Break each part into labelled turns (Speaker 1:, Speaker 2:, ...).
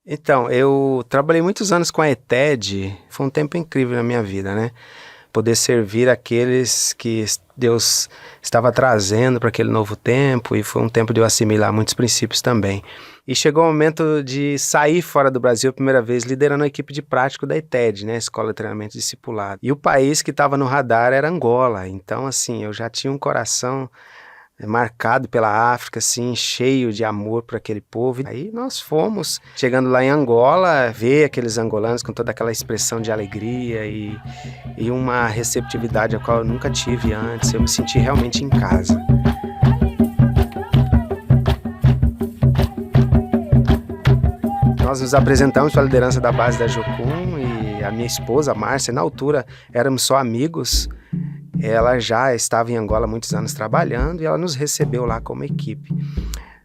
Speaker 1: Então, eu trabalhei muitos anos com a ETED, foi um tempo incrível na minha vida, né? Poder servir aqueles que Deus estava trazendo para aquele novo tempo, e foi um tempo de eu assimilar muitos princípios também. E chegou o momento de sair fora do Brasil a primeira vez, liderando a equipe de prático da ETED, né? Escola de Treinamento Discipulado. E o país que estava no radar era Angola, então assim, eu já tinha um coração marcado pela África, assim, cheio de amor por aquele povo. Aí nós fomos, chegando lá em Angola, ver aqueles angolanos com toda aquela expressão de alegria e uma receptividade a qual eu nunca tive antes. Eu me senti realmente em casa. Nós nos apresentamos para a liderança da base da Jocum e a minha esposa, a Márcia, na altura éramos só amigos. Ela já estava em Angola há muitos anos trabalhando e ela nos recebeu lá como equipe.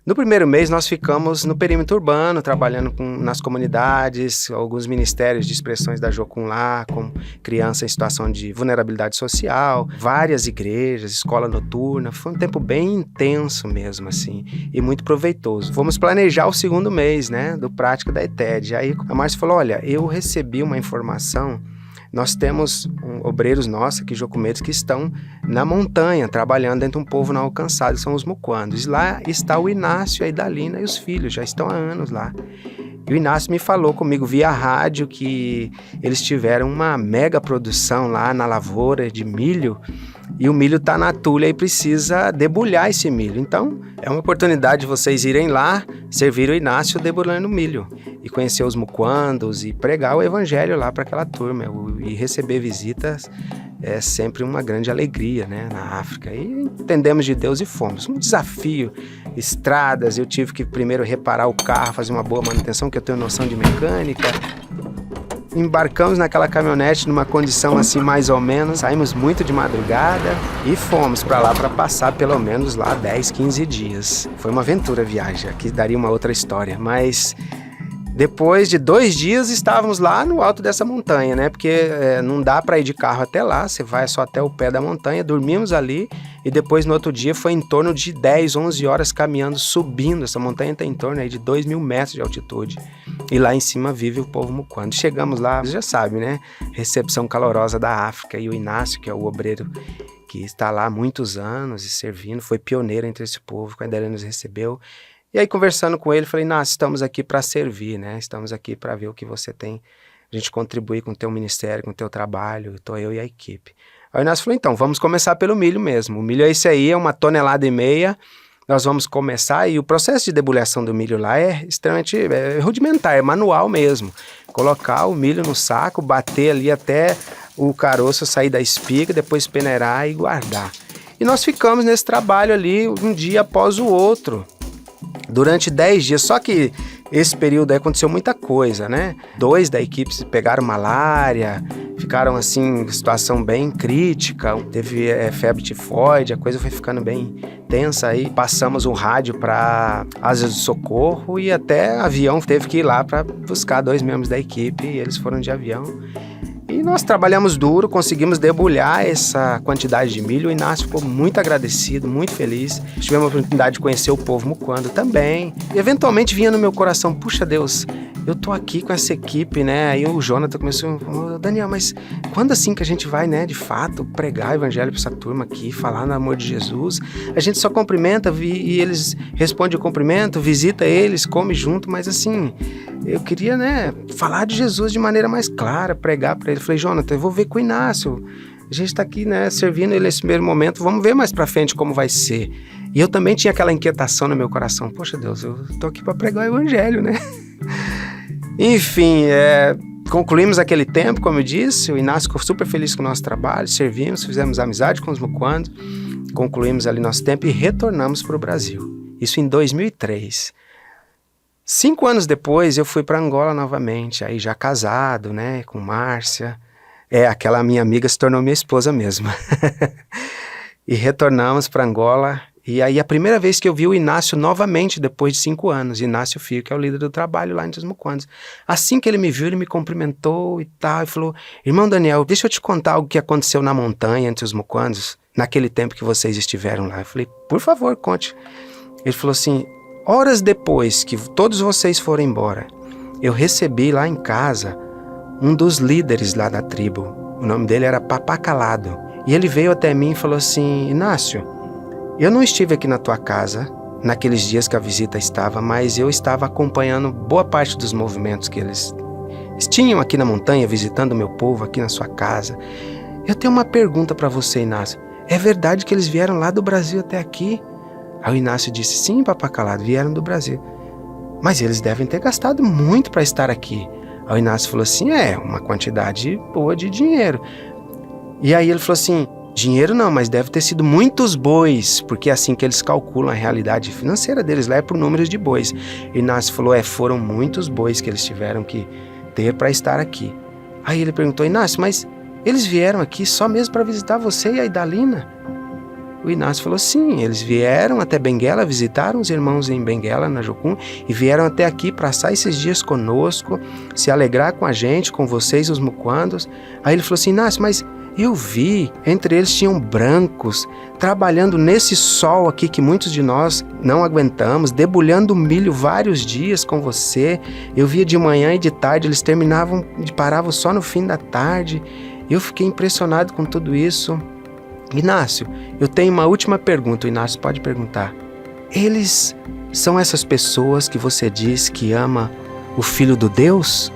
Speaker 1: No primeiro mês nós ficamos no perímetro urbano, trabalhando nas comunidades, alguns ministérios de expressões da Jocum lá, com criança em situação de vulnerabilidade social, várias igrejas, escola noturna. Foi um tempo bem intenso mesmo, assim, e muito proveitoso. Fomos planejar o segundo mês, né, do prático da ETED. Aí a Márcia falou, olha, eu recebi uma informação. Nós temos obreiros nossos aqui, jocumetos, que estão na montanha, trabalhando dentro de um povo não alcançado, que são os muquandos. Lá está o Inácio, a Idalina e os filhos, já estão há anos lá. E o Inácio me falou comigo via rádio que eles tiveram uma mega produção lá na lavoura de milho, e o milho está na tulha e precisa debulhar esse milho. Então, é uma oportunidade de vocês irem lá, servir o Inácio debulhando o milho, e conhecer os muquandos e pregar o evangelho lá para aquela turma. E receber visitas é sempre uma grande alegria, né, na África. E entendemos de Deus e fomos. Um desafio, estradas, eu tive que primeiro reparar o carro, fazer uma boa manutenção, que eu tenho noção de mecânica. Embarcamos naquela caminhonete numa condição assim mais ou menos, saímos muito de madrugada e fomos para lá para passar pelo menos lá 10, 15 dias. Foi uma aventura a viagem, aqui daria uma outra história, mas depois de 2 dias estávamos lá no alto dessa montanha, né? Porque não dá para ir de carro até lá, você vai só até o pé da montanha, dormimos ali e depois no outro dia foi em torno de 10, 11 horas caminhando, subindo. Essa montanha tem em torno aí de 2.000 metros de altitude e lá em cima vive o povo muquando. Chegamos lá, você já sabe, né? Recepção calorosa da África, e o Inácio, que é o obreiro que está lá há muitos anos e servindo, foi pioneiro entre esse povo, quando ele nos recebeu. E aí, conversando com ele, falei, Inácio, estamos aqui para servir, né? Estamos aqui para ver o que você tem, a gente contribuir com o teu ministério, com o teu trabalho, estou eu e a equipe. Aí o Inácio falou, então, vamos começar pelo milho mesmo. O milho é esse aí, é 1,5 toneladas, nós vamos começar, e o processo de debulhação do milho lá é extremamente rudimentar, é manual mesmo. Colocar o milho no saco, bater ali até o caroço sair da espiga, depois peneirar e guardar. E nós ficamos nesse trabalho ali um dia após o outro, durante 10 dias, só que esse período aí aconteceu muita coisa, né? 2 da equipe pegaram malária, ficaram assim, situação bem crítica, teve febre tifoide, a coisa foi ficando bem tensa, aí passamos um rádio para asas de socorro e até avião teve que ir lá para buscar 2 membros da equipe, e eles foram de avião. E nós trabalhamos duro, conseguimos debulhar essa quantidade de milho. O Inácio ficou muito agradecido, muito feliz. Tivemos a oportunidade de conhecer o povo muquando também. E eventualmente vinha no meu coração, puxa Deus, eu tô aqui com essa equipe, né? Aí o Jonathan começou a falar, Daniel, mas quando assim que a gente vai, né, de fato, pregar o evangelho para essa turma aqui, falar no amor de Jesus? A gente só cumprimenta e eles respondem o cumprimento, visita eles, come junto, mas assim, eu queria, né, falar de Jesus de maneira mais clara, pregar para ele. Eu falei, Jonathan, eu vou ver com o Inácio. A gente está aqui, né, servindo ele nesse primeiro momento, vamos ver mais para frente como vai ser. E eu também tinha aquela inquietação no meu coração, poxa Deus, eu tô aqui para pregar o evangelho, né? Enfim, concluímos aquele tempo, como eu disse, o Inácio ficou super feliz com o nosso trabalho, servimos, fizemos amizade com os muquandos, concluímos ali nosso tempo e retornamos para o Brasil. Isso em 2003. 5 anos depois eu fui para Angola novamente, aí já casado, né, com Márcia. Aquela minha amiga se tornou minha esposa mesmo. E retornamos para Angola. E aí a primeira vez que eu vi o Inácio novamente, depois de 5 anos, Inácio Fio, que é o líder do trabalho lá em Dos Muquandos. Assim que ele me viu, ele me cumprimentou e tal, e falou, irmão Daniel, deixa eu te contar algo que aconteceu na montanha entre os Muquandos, naquele tempo que vocês estiveram lá. Eu falei, por favor, conte. Ele falou assim, horas depois que todos vocês foram embora, eu recebi lá em casa um dos líderes lá da tribo. O nome dele era Papacalado. E ele veio até mim e falou assim: Inácio, eu não estive aqui na tua casa naqueles dias que a visita estava, mas eu estava acompanhando boa parte dos movimentos que eles tinham aqui na montanha, visitando o meu povo aqui na sua casa. Eu tenho uma pergunta para você, Inácio. É verdade que eles vieram lá do Brasil até aqui? Aí o Inácio disse: sim, Papacalado, vieram do Brasil. Mas eles devem ter gastado muito para estar aqui. Aí o Inácio falou assim: uma quantidade boa de dinheiro. E aí ele falou assim: dinheiro não, mas deve ter sido muitos bois, porque é assim que eles calculam a realidade financeira deles, lá é por números de bois. E Inácio falou: foram muitos bois que eles tiveram que ter para estar aqui. Aí ele perguntou: Inácio, mas eles vieram aqui só mesmo para visitar você e a Idalina? O Inácio falou: sim, eles vieram até Benguela, visitaram os irmãos em Benguela, na Jocum, e vieram até aqui passar esses dias conosco, se alegrar com a gente, com vocês, os muquandos. Aí ele falou assim: Inácio, mas eu vi, entre eles tinham brancos, trabalhando nesse sol aqui que muitos de nós não aguentamos, debulhando milho vários dias com você. Eu via de manhã e de tarde, eles paravam só no fim da tarde. Eu fiquei impressionado com tudo isso. Inácio, eu tenho uma última pergunta. O Inácio pode perguntar. Eles são essas pessoas que você diz que ama o Filho do Deus?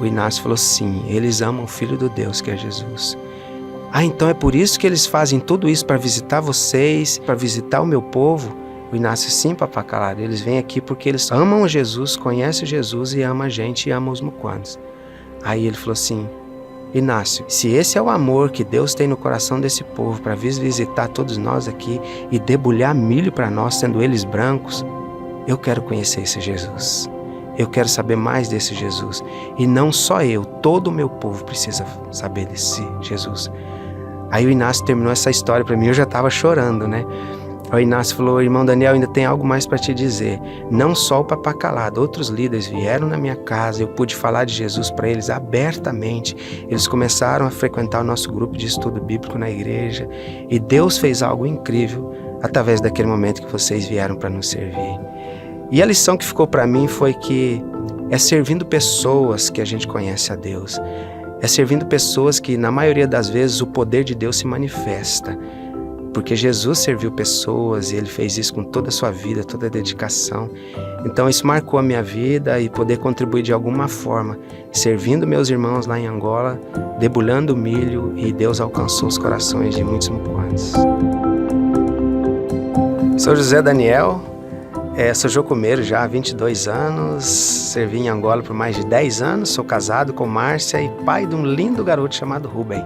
Speaker 1: O Inácio falou: sim, eles amam o Filho do Deus, que é Jesus. Ah, então é por isso que eles fazem tudo isso, para visitar vocês, para visitar o meu povo? O Inácio: sim, Papacalado, eles vêm aqui porque eles amam Jesus, conhecem Jesus e amam a gente e amam os muquandos. Aí ele falou assim: Inácio, se esse é o amor que Deus tem no coração desse povo para vir visitar todos nós aqui e debulhar milho para nós, sendo eles brancos, eu quero conhecer esse Jesus. Eu quero saber mais desse Jesus. E não só eu, todo o meu povo precisa saber desse Jesus. Aí o Inácio terminou essa história para mim, eu já estava chorando, né? O Inácio falou: irmão Daniel, ainda tem algo mais para te dizer. Não só o Papacalado, outros líderes vieram na minha casa, eu pude falar de Jesus para eles abertamente. Eles começaram a frequentar o nosso grupo de estudo bíblico na igreja. E Deus fez algo incrível através daquele momento que vocês vieram para nos servir. E a lição que ficou para mim foi que é servindo pessoas que a gente conhece a Deus. É servindo pessoas que, na maioria das vezes, o poder de Deus se manifesta. Porque Jesus serviu pessoas e Ele fez isso com toda a sua vida, toda a dedicação. Então isso marcou a minha vida e poder contribuir de alguma forma, servindo meus irmãos lá em Angola, debulhando o milho, e Deus alcançou os corações de muitos muquandos. Sou José Daniel, sou jocumeiro já há 22 anos, servi em Angola por mais de 10 anos, sou casado com Márcia e pai de um lindo garoto chamado Rubem.